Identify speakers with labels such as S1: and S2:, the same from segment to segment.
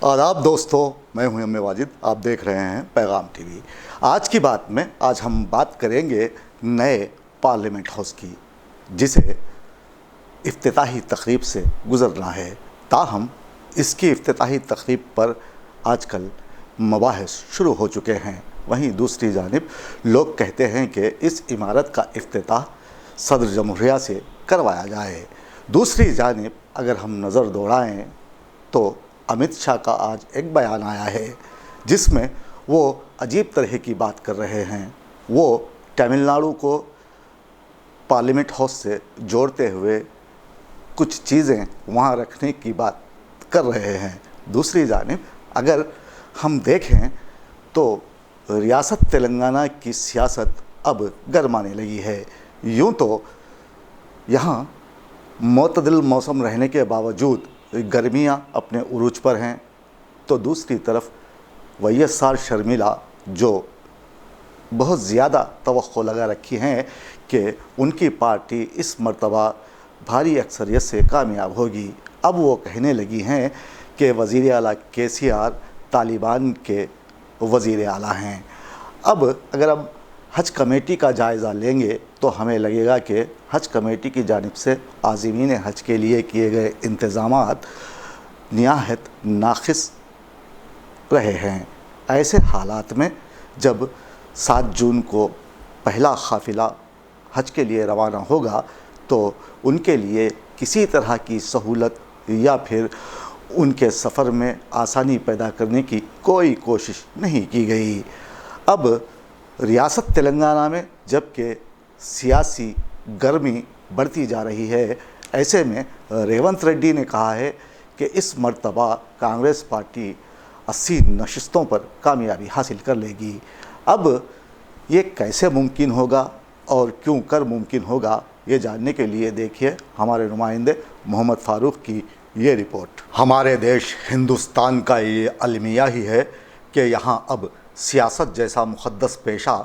S1: आदाब दोस्तों, मैं हूं एम ए वाजिद। आप देख रहे हैं पैगाम टीवी। आज की बात में आज हम बात करेंगे नए पार्लियामेंट हाउस की, जिसे इफ्तिताही तकरीब से गुज़रना है। ताहम इसकी इफ्तिताही तकरीब पर आजकल मबाहिस शुरू हो चुके हैं। वहीं दूसरी जानिब लोग कहते हैं कि इस इमारत का इफ्तिताह सदर जमहूरिया से करवाया जाए। दूसरी जानिब अगर हम नज़र दौड़ाएँ तो अमित शाह का आज एक बयान आया है जिसमें वो अजीब तरह की बात कर रहे हैं। वो तमिलनाडु को पार्लियामेंट हाउस से जोड़ते हुए कुछ चीज़ें वहाँ रखने की बात कर रहे हैं। दूसरी जानिब अगर हम देखें तो रियासत तेलंगाना की सियासत अब गरमाने लगी है। यूँ तो यहाँ मोतदिल मौसम रहने के बावजूद गर्मियाँ अपने उरूज पर हैं, तो दूसरी तरफ वाईएसआर शर्मिला जो बहुत ज़्यादा तवक्को लगा रखी हैं कि उनकी पार्टी इस मर्तबा भारी अक्सरियत से कामयाब होगी। अब वो कहने लगी हैं कि वज़ीर आला केसीआर तालिबान के वज़ीर आला हैं। अब अगर हम हज कमेटी का जायज़ा लेंगे तो हमें लगेगा कि हज कमेटी की जानिब से आज़मीन हज के लिए किए गए इंतज़ामात निहायत नाक़िस रहे हैं। ऐसे हालात में जब 7 जून को पहला काफ़िला हज के लिए रवाना होगा तो उनके लिए किसी तरह की सहूलत या फिर उनके सफ़र में आसानी पैदा करने की कोई कोशिश नहीं की गई। अब रियासत तेलंगाना में जबकि सियासी गर्मी बढ़ती जा रही है, ऐसे में रेवंत रेड्डी ने कहा है कि इस मर्तबा कांग्रेस पार्टी 80 नशिस्तों पर कामयाबी हासिल कर लेगी। अब ये कैसे मुमकिन होगा और क्यों कर मुमकिन होगा, ये जानने के लिए देखिए हमारे नुमाइंदे मोहम्मद फ़ारूक की ये रिपोर्ट। हमारे देश हिंदुस्तान का ये अलमिया ही है कि यहाँ अब सियासत जैसा मुक़द्दस पेशा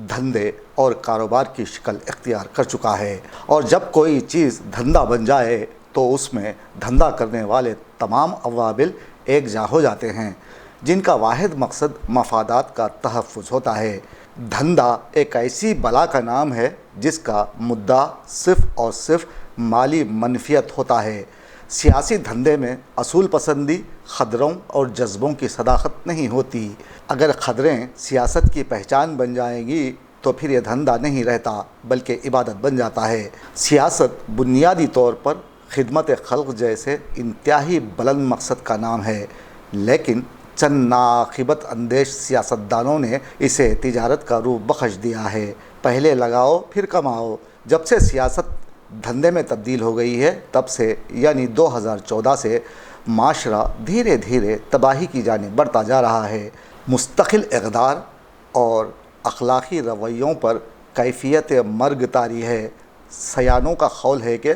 S1: धंधे और कारोबार की शक्ल इख्तियार कर चुका है, और जब कोई चीज़ धंधा बन जाए तो उसमें धंधा करने वाले तमाम अवाबिल एक जा हो जाते हैं, जिनका वाहिद मकसद मफादात का तहफ़्फ़ुज़ होता है। धंधा एक ऐसी बला का नाम है जिसका मुद्दा सिर्फ़ और सिर्फ माली मनफियत होता है। सियासी धंधे में असूल पसंदी, खदरों और जज्बों की सदाकत नहीं होती। अगर खदरें सियासत की पहचान बन जाएंगी तो फिर यह धंधा नहीं रहता बल्कि इबादत बन जाता है। सियासत बुनियादी तौर पर खिदमत खल्क़ जैसे इंतहाई बुलंद मकसद का नाम है, लेकिन चंद नाक़िबत अंदेश सियासतदानों ने इसे तिजारत का रूप बख्श दिया है। पहले लगाओ फिर कमाओ। जब से सियासत धंधे में तब्दील हो गई है तब से यानी 2014 से माशरा धीरे धीरे तबाही की जानिब बढ़ता जा रहा है। मुस्तकिल इक़दार और अखलाक़ी रवैयों पर कैफियत मर्ग तारी है। सयानों का ख़ौल है कि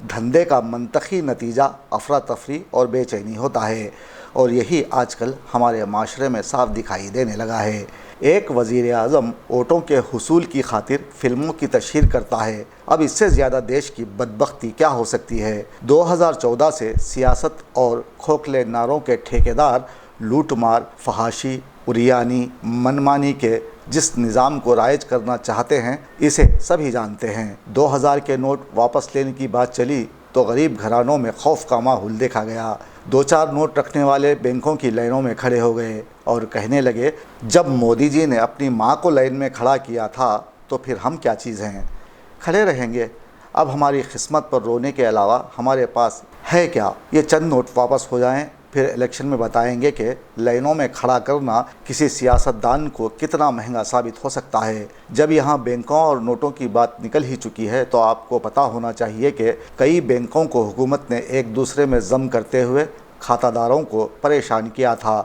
S1: धंधे का मंतकी नतीजा अफरा तफरी और बेचैनी होता है, और यही आजकल हमारे माशरे में साफ दिखाई देने लगा है। एक वज़ीर आज़म वोटों के हुसूल की खातिर फ़िल्मों की तशहीर करता है। अब इससे ज़्यादा देश की बदबख्ती क्या हो सकती है। 2014 से सियासत और खोखले नारों के ठेकेदार लूटमार, फहाशी, उरियानी, मनमानी के जिस निज़ाम को राइज करना चाहते हैं इसे सभी जानते हैं। 2000 के नोट वापस लेने की बात चली तो गरीब घरानों में खौफ का माहौल देखा गया। 2-4 नोट रखने वाले बैंकों की लाइनों में खड़े हो गए और कहने लगे, जब मोदी जी ने अपनी माँ को लाइन में खड़ा किया था तो फिर हम क्या चीज़ हैं, खड़े रहेंगे। अब हमारी किस्मत पर रोने के अलावा हमारे पास है क्या। ये चंद नोट वापस हो जाएं, फिर इलेक्शन में बताएंगे कि लाइनों में खड़ा करना किसी सियासतदान को कितना महंगा साबित हो सकता है। जब यहाँ बैंकों और नोटों की बात निकल ही चुकी है तो आपको पता होना चाहिए कि कई बैंकों को हुकूमत ने एक दूसरे में ज़म करते हुए खातादारों को परेशान किया था।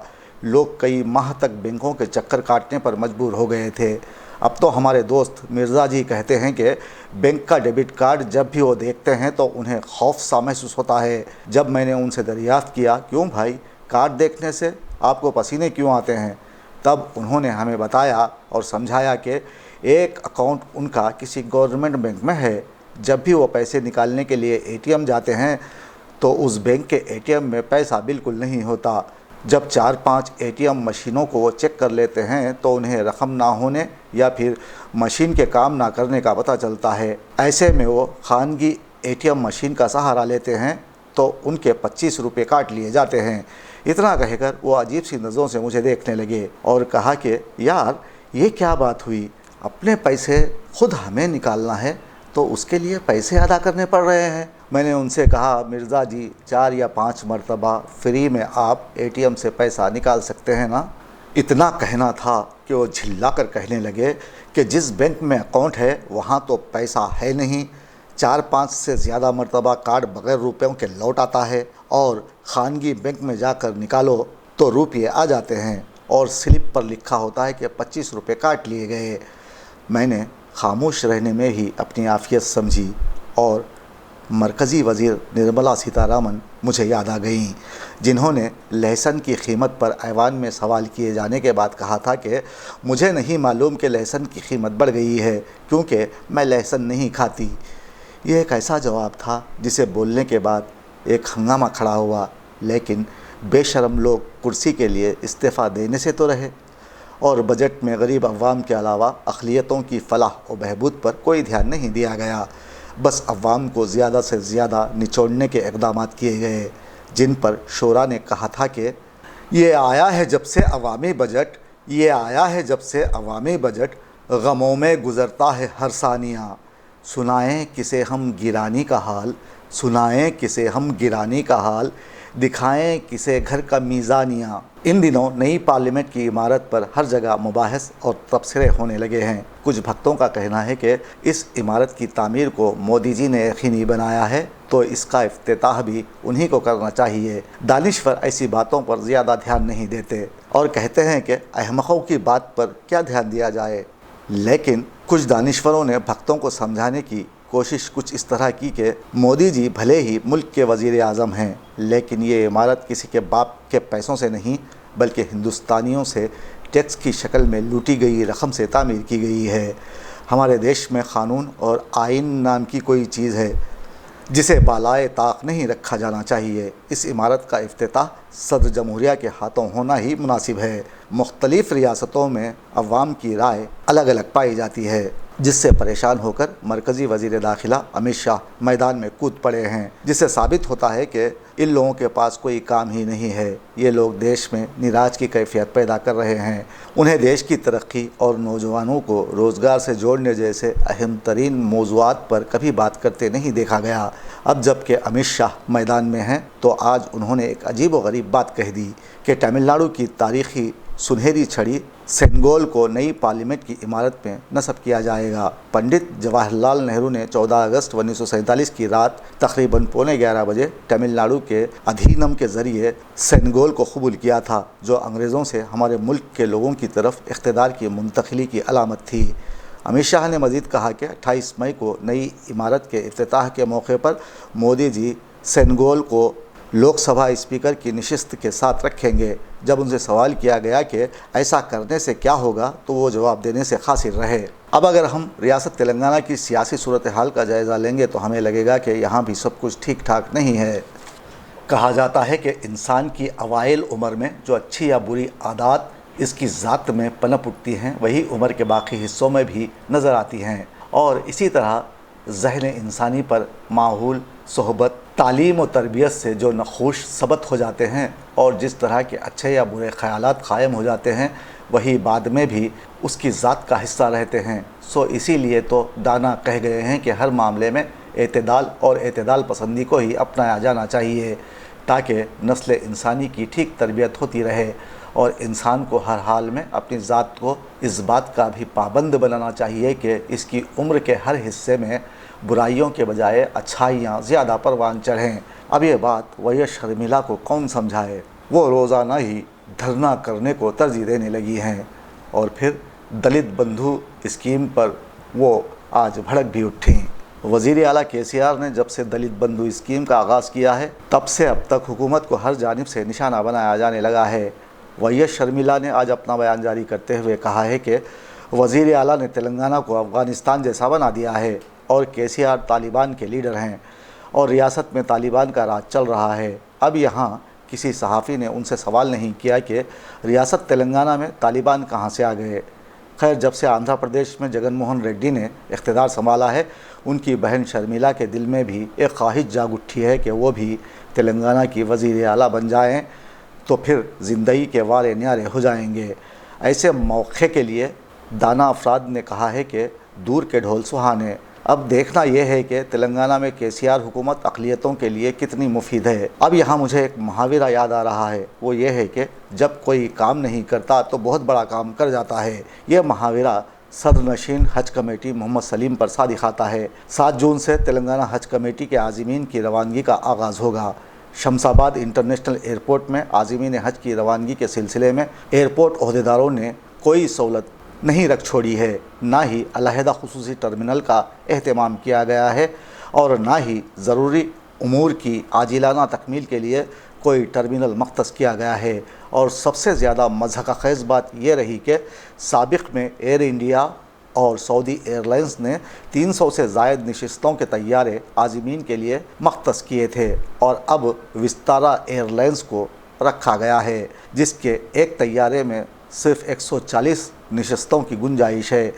S1: लोग कई माह तक बैंकों के चक्कर काटने पर मजबूर हो गए थे। अब तो हमारे दोस्त मिर्ज़ा जी कहते हैं कि बैंक का डेबिट कार्ड जब भी वो देखते हैं तो उन्हें खौफ सा महसूस होता है। जब मैंने उनसे दरियाफ़्त किया, क्यों भाई, कार्ड देखने से आपको पसीने क्यों आते हैं, तब उन्होंने हमें बताया और समझाया कि एक अकाउंट उनका किसी गवर्नमेंट बैंक में है। जब भी वो पैसे निकालने के लिए एटीएम जाते हैं तो उस बैंक के एटीएम में पैसा बिल्कुल नहीं होता। जब 4-5 एटीएम मशीनों को वो चेक कर लेते हैं तो उन्हें रकम ना होने या फिर मशीन के काम ना करने का पता चलता है। ऐसे में वो खानगी एटीएम मशीन का सहारा लेते हैं तो उनके 25 रुपये काट लिए जाते हैं। इतना कहकर वो अजीब सी नज़रों से मुझे देखने लगे और कहा कि यार ये क्या बात हुई, अपने पैसे खुद हमें निकालना है तो उसके लिए पैसे अदा करने पड़ रहे हैं। मैंने उनसे कहा, मिर्ज़ा जी 4 या 5 मरतबा फ्री में आप एटीएम से पैसा निकाल सकते हैं ना। इतना कहना था कि वो झिल्ला कर कहने लगे कि जिस बैंक में अकाउंट है वहाँ तो पैसा है नहीं, 4-5 से ज़्यादा मरतबा कार्ड बगैर रुपयों के लौट आता है और खानगी बैंक में जाकर निकालो तो रुपये आ जाते हैं और स्लिप पर लिखा होता है कि 25 रुपये काट लिए गए। मैंने खामोश रहने में ही अपनी आफियत समझी और मरकज़ी वज़ीर निर्मला सीतारमण मुझे याद आ गईं, जिन्होंने लहसुन की कीमत पर ऐवान में सवाल किए जाने के बाद कहा था कि मुझे नहीं मालूम कि लहसुन की कीमत बढ़ गई है क्योंकि मैं लहसुन नहीं खाती। यह एक ऐसा जवाब था जिसे बोलने के बाद एक हंगामा खड़ा हुआ, लेकिन बेशरम लोग कुर्सी के लिए इस्तीफ़ा देने से तो रहे और बजट में गरीब अवाम के अलावा अक़लियतों की फलाह और बहबूद पर कोई ध्यान नहीं दिया गया। बस अवाम को ज़्यादा से ज़्यादा निचोड़ने के इक़दाम किए गए, जिन पर शोरा ने कहा था कि ये आया है जब से अवामी बजट, ये आया है जब से अवामी बजट, गमों में गुज़रता है हर सानिया, सुनाएं किसे हम गिरानी का हाल, सुनाएं किसे हम गिरानी का हाल, दिखाएं किसे घर का मीज़ानिया। इन दिनों नई पार्लियामेंट की इमारत पर हर जगह मुबाहस और तबसरे होने लगे हैं। कुछ भक्तों का कहना है कि इस इमारत की तामीर को मोदी जी ने यकीनी बनाया है तो इसका इफ्तिताह भी उन्हीं को करना चाहिए। दानिश्वर ऐसी बातों पर ज़्यादा ध्यान नहीं देते और कहते हैं कि अहमकों की बात पर क्या ध्यान दिया जाए, लेकिन कुछ दानिश्वरों ने भक्तों को समझाने की कोशिश कुछ इस तरह की कि मोदी जी भले ही मुल्क के वज़ीर आज़म हैं, लेकिन ये इमारत किसी के बाप के पैसों से नहीं बल्कि हिंदुस्तानियों से टैक्स की शक्ल में लूटी गई रकम से तामीर की गई है। हमारे देश में क़ानून और आइन नाम की कोई चीज़ है जिसे बालाए ताक नहीं रखा जाना चाहिए। इस इमारत का इफ्तिताह सदर जमहूरिया के हाथों होना ही मुनासिब है। मुख्तलिफ़ रियासतों में अवाम की राय अलग अलग पाई जाती है, जिससे परेशान होकर मरकज़ी वज़ीर दाखिला अमित शाह मैदान में कूद पड़े हैं, जिससे साबित होता है कि इन लोगों के पास कोई काम ही नहीं है। ये लोग देश में निराज की कैफियत पैदा कर रहे हैं। उन्हें देश की तरक्की और नौजवानों को रोज़गार से जोड़ने जैसे अहम तरीन मौज़ूआत पर कभी बात करते नहीं देखा गया। अब जबकि अमित शाह मैदान में हैं तो आज उन्होंने एक अजीब व गरीब बात कह दी कि तमिलनाडु की तारीख़ी सुनहरी छड़ी सेनेगल को नई पार्लियामेंट की इमारत में नस्ब किया जाएगा। पंडित जवाहरलाल नेहरू ने 14 अगस्त 1947 की रात तकरीबन 11:15 बजे तमिलनाडु के अधीनम के ज़रिए सेनेगल को कबूल किया था, जो अंग्रेज़ों से हमारे मुल्क के लोगों की तरफ इक़्तिदार की मुंतकिली की अलामत थी। अमित शाह ने मज़ीद कहा कि 28 मई को नई इमारत के इफ्तिताह के मौके पर मोदी जी सेनेगल को लोकसभा स्पीकर की नशिस्त के साथ रखेंगे। जब उनसे सवाल किया गया कि ऐसा करने से क्या होगा तो वो जवाब देने से कासिर रहे। अब अगर हम रियासत तेलंगाना की सियासी सूरत हाल का जायज़ा लेंगे तो हमें लगेगा कि यहाँ भी सब कुछ ठीक ठाक नहीं है। कहा जाता है कि इंसान की अवाइल उम्र में जो अच्छी या बुरी आदत इसकी ज़ात में पनप उठती हैं, वही उम्र के बाकी हिस्सों में भी नज़र आती हैं और इसी तरह ज़हन इंसानी पर माहौल, सोहबत, तालीम और तरबियत से जो नखूश सबत हो जाते हैं और जिस तरह के अच्छे या बुरे ख़यालात क़ायम हो जाते हैं, वही बाद में भी उसकी ज़ात का हिस्सा रहते हैं। सो इसीलिए तो दाना कह गए हैं कि हर मामले में एतदाल और एतदाल पसंदी को ही अपनाया जाना चाहिए ताकि नस्ल इंसानी की ठीक तरबियत होती रहे और इंसान को हर हाल में अपनी ज़ात को इस बात का भी पाबंद बनाना चाहिए कि इसकी उम्र के हर हिस्से में बुराइयों के बजाय अच्छाइयाँ ज़्यादा परवान चढ़ें। अब ये बात वही शर्मिला को कौन समझाए, वो रोज़ाना ही धरना करने को तरजीह देने लगी हैं और फिर दलित बंधु स्कीम पर वो आज भड़क भी उठी। वज़ीर आला KCR ने जब से दलित बंधु स्कीम का आगाज़ किया है तब से अब तक हुकूमत को हर जानिब से निशाना बनाया जाने लगा है। वही शर्मिला ने आज अपना बयान जारी करते हुए कहा है कि वज़ीर आला ने तेलंगाना को अफ़गानिस्तान जैसा बना दिया है और KCR तालिबान के लीडर हैं और रियासत में तालिबान का राज चल रहा है। अब यहाँ کسی صحافی نے ان سے سوال نہیں کیا کہ ریاست تلنگانہ میں طالبان کہاں سے آ گئے۔ خیر، جب سے آندھرا پردیش میں جگن موہن ریڈی نے اقتدار سنبھالا ہے، ان کی بہن شرمیلا کے دل میں بھی ایک خواہش جاگ اٹھی ہے کہ وہ بھی تلنگانہ کی وزیر اعلیٰ بن جائیں تو پھر زندگی کے وارے نیارے ہو جائیں گے۔ ایسے موقع کے لیے دانا افراد نے کہا ہے کہ دور کے ڈھول سہانے۔ اب دیکھنا یہ ہے کہ تلنگانہ میں KCR حکومت اقلیتوں کے لیے کتنی مفید ہے۔ اب یہاں مجھے ایک محاورہ یاد آ رہا ہے، وہ یہ ہے کہ جب کوئی کام نہیں کرتا تو بہت بڑا کام کر جاتا ہے۔ یہ محاورہ صدر نشین حج کمیٹی محمد سلیم پر صادق آتا ہے۔ 7 جون سے تلنگانہ حج کمیٹی کے عازمین کی روانگی کا آغاز ہوگا۔ شمس آباد انٹرنیشنل ایئرپورٹ میں عازمین حج کی روانگی کے سلسلے میں ایئرپورٹ عہدیداروں نے کوئی سہولت نہیں رکھ چھوڑی ہے، نہ ہی علیحدہ خصوصی ٹرمینل کا اہتمام کیا گیا ہے اور نہ ہی ضروری امور کی عاجلانہ تکمیل کے لیے کوئی ٹرمینل مختص کیا گیا ہے۔ اور سب سے زیادہ مضحکہ خیز بات یہ رہی کہ سابق میں ایئر انڈیا اور سعودی ایئر لائنز نے 300 سے زائد نشستوں کے طیارے عازمین کے لیے مختص کیے تھے، اور اب وستارا ایئر لائنز کو رکھا گیا ہے، جس کے ایک طیارے میں صرف 140 نشستوں کی گنجائش ہے۔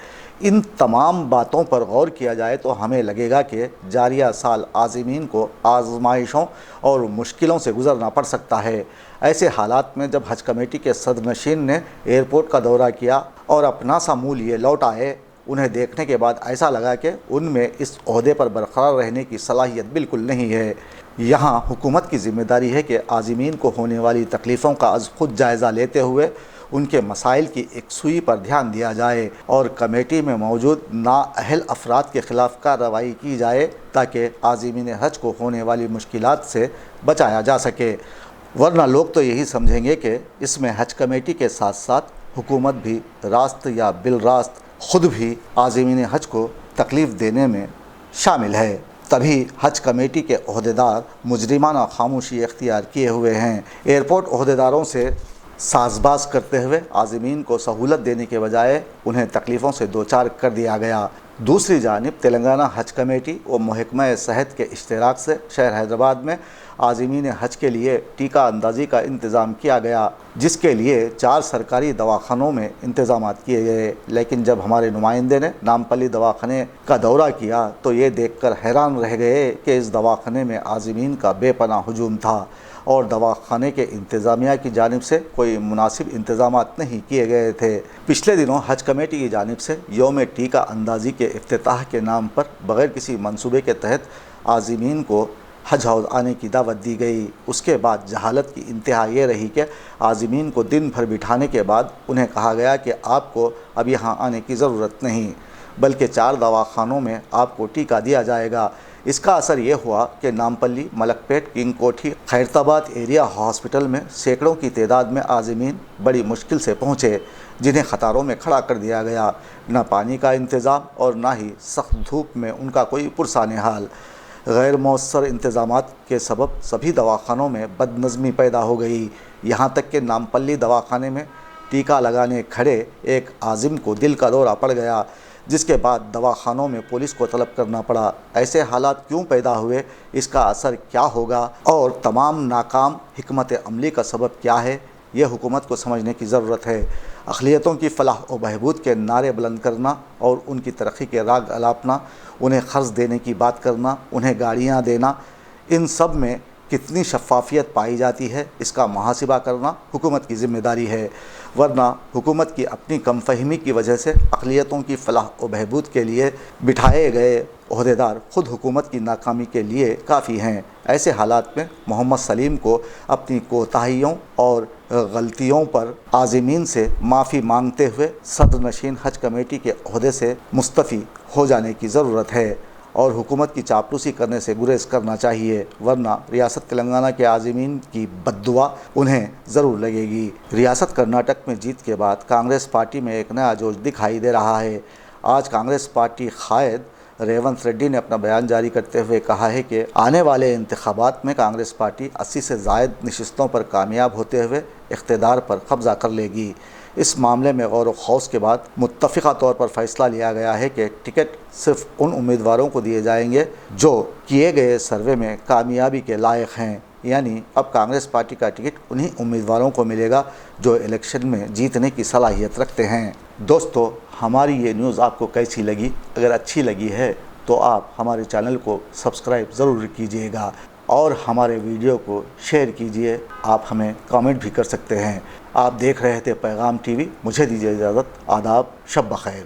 S1: ان تمام باتوں پر غور کیا جائے تو ہمیں لگے گا کہ جاریہ سال عازمین کو آزمائشوں اور مشکلوں سے گزرنا پڑ سکتا ہے۔ ایسے حالات میں جب حج کمیٹی کے صدر نشین نے ایئرپورٹ کا دورہ کیا اور اپنا سا منہ لیے لوٹ آئے، انہیں دیکھنے کے بعد ایسا لگا کہ ان میں اس عہدے پر برقرار رہنے کی صلاحیت بالکل نہیں ہے۔ یہاں حکومت کی ذمہ داری ہے کہ عازمین کو ہونے والی تکلیفوں کا از خود جائزہ لیتے ہوئے ان کے مسائل کی یکسوئی پر دھیان دیا جائے اور کمیٹی میں موجود نااہل افراد کے خلاف کارروائی کی جائے تاکہ عازمین حج کو ہونے والی مشکلات سے بچایا جا سکے۔ ورنہ لوگ تو یہی سمجھیں گے کہ اس میں حج کمیٹی کے ساتھ ساتھ حکومت بھی راست یا بالراست خود بھی عازمین حج کو تکلیف دینے میں شامل ہے۔ تبھی حج کمیٹی کے عہدیدار مجرمانہ خاموشی اختیار کیے ہوئے ہیں۔ ایئرپورٹ عہدیداروں سے ساز باز کرتے ہوئے عازمین کو سہولت دینے کے بجائے انہیں تکلیفوں سے دوچار کر دیا گیا۔ دوسری جانب تلنگانہ حج کمیٹی و محکمہ صحت کے اشتراک سے شہر حیدرآباد میں عازمین حج کے لیے ٹیکہ اندازی کا انتظام کیا گیا، جس کے لیے 4 سرکاری دواخانوں میں انتظامات کیے گئے۔ لیکن جب ہمارے نمائندے نے نامپلی دواخانے کا دورہ کیا تو یہ دیکھ کر حیران رہ گئے کہ اس دواخانے میں عازمین کا بے پناہ ہجوم تھا اور دواخانے کے انتظامیہ کی جانب سے کوئی مناسب انتظامات نہیں کیے گئے تھے۔ پچھلے دنوں حج کمیٹی کی جانب سے یوم ٹیکہ اندازی کے افتتاح کے نام پر بغیر کسی منصوبے کے تحت عازمین کو حج ہاؤس آنے کی دعوت دی گئی۔ اس کے بعد جہالت کی انتہا یہ رہی کہ عازمین کو دن بھر بٹھانے کے بعد انہیں کہا گیا کہ آپ کو اب یہاں آنے کی ضرورت نہیں، بلکہ 4 دواخانوں میں آپ کو ٹیکہ دیا جائے گا۔ اس کا اثر یہ ہوا کہ نامپلی، ملک پیٹ، کنگ کوٹھی، خیرتآباد ایریا ہاسپٹل میں سینکڑوں کی تعداد میں عازمین بڑی مشکل سے پہنچے، جنہیں قطاروں میں کھڑا کر دیا گیا۔ نہ پانی کا انتظام اور نہ ہی سخت دھوپ میں ان کا کوئی پرسان حال۔ غیر مؤثر انتظامات کے سبب سبھی دواخانوں میں بد نظمی پیدا ہو گئی، یہاں تک کہ نامپلی دواخانے میں ٹیکہ لگانے کھڑے ایک عازم کو دل کا دورہ پڑ گیا، جس کے بعد دواخانوں میں پولیس کو طلب کرنا پڑا۔ ایسے حالات کیوں پیدا ہوئے، اس کا اثر کیا ہوگا اور تمام ناکام حکمت عملی کا سبب کیا ہے، یہ حکومت کو سمجھنے کی ضرورت ہے۔ اقلیتوں کی فلاح و بہبود کے نعرے بلند کرنا اور ان کی ترقی کے راگ الاپنا، انہیں قرض دینے کی بات کرنا، انہیں گاڑیاں دینا، ان سب میں کتنی شفافیت پائی جاتی ہے، اس کا محاسبہ کرنا حکومت کی ذمہ داری ہے۔ ورنہ حکومت کی اپنی کم فہمی کی وجہ سے اقلیتوں کی فلاح و بہبود کے لیے بٹھائے گئے عہدیدار خود حکومت کی ناکامی کے لیے کافی ہیں۔ ایسے حالات میں محمد سلیم کو اپنی کوتاہیوں اور غلطیوں پر عازمین سے معافی مانگتے ہوئے صدر نشین حج کمیٹی کے عہدے سے مستعفی ہو جانے کی ضرورت ہے اور حکومت کی چاپلوسی کرنے سے گریز کرنا چاہیے، ورنہ ریاست تلنگانہ کے عازمین کی بد دعا انہیں ضرور لگے گی۔ ریاست کرناٹک میں جیت کے بعد کانگریس پارٹی میں ایک نیا جوش دکھائی دے رہا ہے۔ آج کانگریس پارٹی قائد ریونت ریڈی نے اپنا بیان جاری کرتے ہوئے کہا ہے کہ آنے والے انتخابات میں کانگریس پارٹی 80 سے زائد نشستوں پر کامیاب ہوتے ہوئے اقتدار پر قبضہ کر لے گی۔ اس معاملے میں غور و خوض کے بعد متفقہ طور پر فیصلہ لیا گیا ہے کہ ٹکٹ صرف ان امیدواروں کو دیے جائیں گے جو کیے گئے سروے میں کامیابی کے لائق ہیں۔ यानी अब कांग्रेस पार्टी का टिकट उन्हीं उम्मीदवारों को मिलेगा जो इलेक्शन में जीतने की सलाहियत रखते हैं। दोस्तों, हमारी ये न्यूज़ आपको कैसी लगी? अगर अच्छी लगी है तो आप हमारे चैनल को सब्सक्राइब ज़रूर कीजिएगा और हमारे वीडियो को शेयर कीजिए। आप हमें कमेंट भी कर सकते हैं। आप देख रहे थे पैगाम टीवी। मुझे दीजिए इजाज़त। आदाब, शब बखैर।